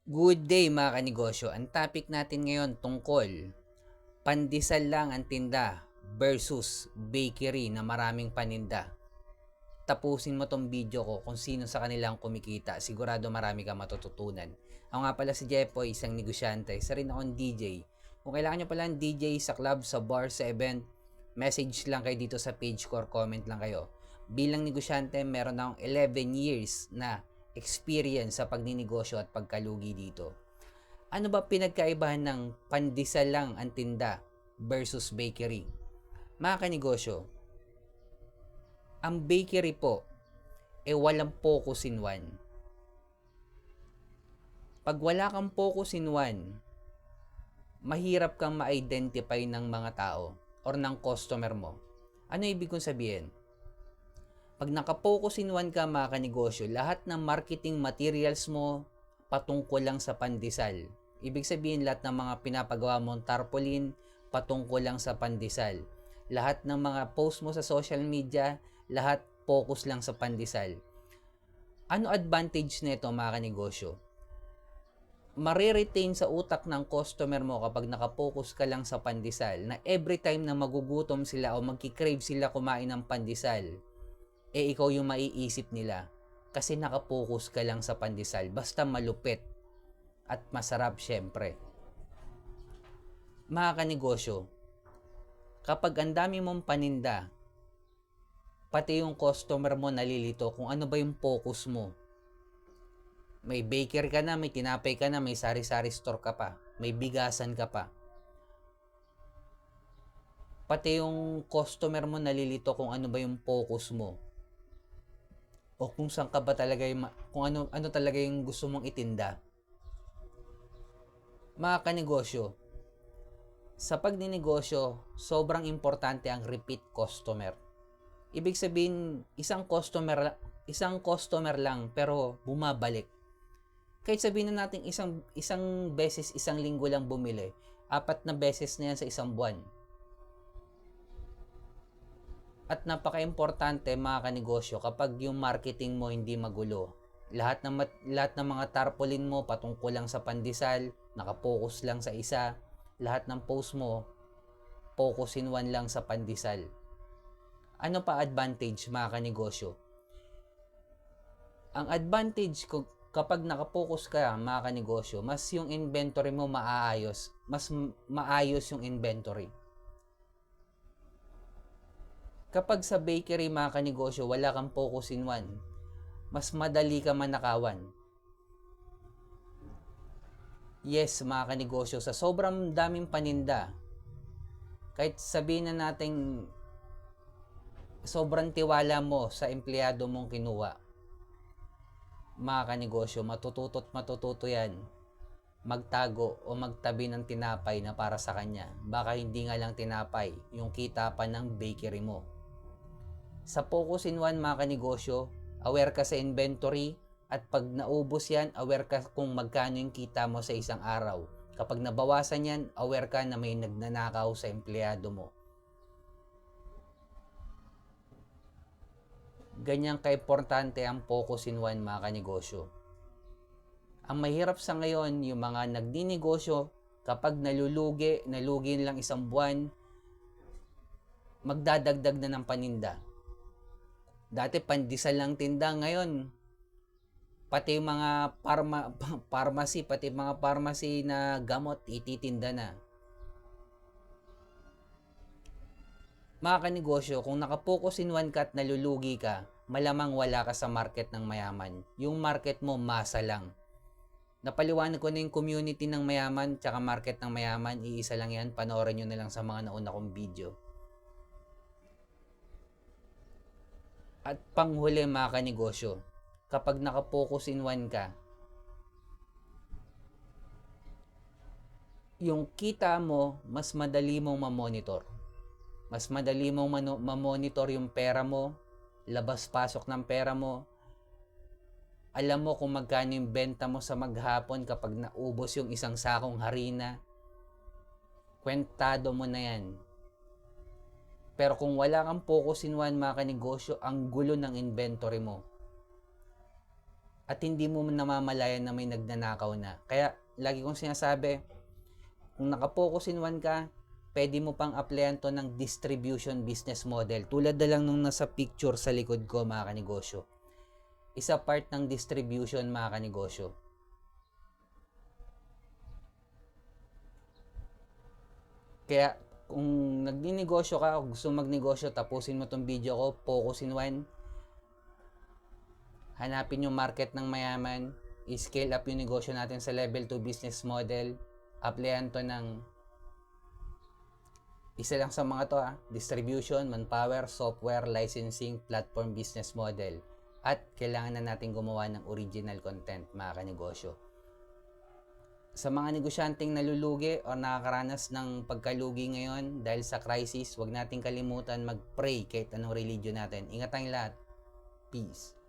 Good day mga kanegosyo. Ang topic natin ngayon tungkol pandesal lang ang tinda versus bakery na maraming paninda. Tapusin mo tong video ko kung sino sa kanilang kumikita. Sigurado marami kang matututunan. Ako nga pala si Jepoy, isang negosyante. Isa rin akong DJ. Kung kailangan nyo pala ng DJ sa club, sa bar, sa event, message lang kayo dito sa page ko or comment lang kayo. Bilang negosyante, meron akong 11 years na experience sa pagninegosyo at pagkalugi dito. Ano ba pinagkaibahan ng pandesal lang ang tinda versus bakery? Mga kanegosyo, ang bakery po walang focus in one. Pag wala kang focus in one, mahirap kang ma-identify ng mga tao or ng customer mo. Ano ibig kong sabihin? Pag naka-focus in one ka mga kanegosyo, lahat ng marketing materials mo patungkol lang sa pandesal. Ibig sabihin lahat ng mga pinapagawa mong tarpaulin patungkol lang sa pandesal. Lahat ng mga post mo sa social media, lahat focus lang sa pandesal. Ano advantage nito mga kanegosyo? Mariretain sa utak ng customer mo kapag nakapokus ka lang sa pandesal na every time na magugutom sila o magkikrave sila kumain ng pandesal, ikaw yung maiisip nila kasi nakapokus ka lang sa pandesal basta malupit at masarap syempre. Mga kanegosyo, kapag ang dami mong paninda, pati yung customer mo nalilito kung ano ba yung focus mo. May baker ka na, may tinapay ka na, may sari-sari store ka pa, may bigasan ka pa. Pati yung customer mo nalilito kung ano ba yung focus mo. O kung saan ka ba talaga yung, kung ano talaga yung gusto mong itinda. Mga kanegosyo, sa pagninegosyo, sobrang importante ang repeat customer. Ibig sabihin, isang customer lang pero bumabalik. Kahit sabihin na natin isang beses, isang linggo lang bumili, 4 na beses na yan sa isang buwan. At napaka-importante mga kanegosyo kapag yung marketing mo hindi magulo. Lahat ng mga tarpaulin mo patungkol lang sa pandesal, nakapokus lang sa isa. Lahat ng post mo, focus in one lang sa pandesal. Ano pa advantage mga kanegosyo? Ang advantage kapag nakapokus ka mga kanegosyo, mas yung inventory mo maayos. Mas maayos yung inventory. Kapag sa bakery mga kanegosyo, wala kang focus in one, mas madali ka manakawan. Yes mga kanegosyo, sa sobrang daming paninda, kahit sabihin na natin sobrang tiwala mo sa empleyado mong kinuha, mga kanegosyo, matututo yan magtago o magtabi ng tinapay na para sa kanya. Baka hindi nga lang tinapay, yung kita pa ng bakery mo. Sa focus in one mga kanegosyo, aware ka sa inventory at pag naubos yan, aware ka kung magkano yung kita mo sa isang araw. Kapag nabawasan yan, aware ka na may nagnanakaw sa empleyado mo. Ganyan ka-importante ang focus in one mga kanegosyo. Ang mahirap sa ngayon, yung mga nagninegosyo, kapag nalugi lang isang buwan, magdadagdag na ng paninda. Dati pandesal lang tinda, ngayon pati mga pharmacy na gamot ititinda na. Mga kanegosyo, kung nakapokus in one ka at nalulugi ka, malamang wala ka sa market ng mayaman. Yung market mo masa lang. Napaliwanag ko na yung community ng mayaman tsaka market ng mayaman, iisa lang yan, panoorin nyo na lang sa mga nauna kong video. At panghuli mga kanegosyo, kapag nakapokus in one ka, yung kita mo, mas madali mong mamonitor. Mas madali mong mamonitor yung pera mo, labas-pasok ng pera mo. Alam mo kung magkano yung benta mo sa maghapon kapag naubos yung isang sakong harina. Kwentado mo na yan. Pero kung wala kang focus in one mga kanegosyo, ang gulo ng inventory mo. at hindi mo namamalayan na may nagnanakaw na. Kaya lagi kong sinasabi, kung nakapokus in one ka, pwede mo pang applyan to ng distribution business model. Tulad na lang nung nasa picture sa likod ko, mga kanegosyo. Isa part ng distribution, mga kanegosyo. Kaya kung nagninegosyo ka o gusto magnegosyo, tapusin mo tong video ko, focus in one. Hanapin yung market ng mayaman, i-scale up yung negosyo natin sa level 2 business model, applyan to ng isa lang sa mga to, distribution, manpower, software, licensing, platform business model. At kailangan na natin gumawa ng original content, mga kanegosyo. Sa mga negosyanteng nalulugi o nakakaranas ng pagkalugi ngayon dahil sa crisis, huwag nating kalimutan mag-pray kahit anong religion natin. Ingat tayong lahat. Peace.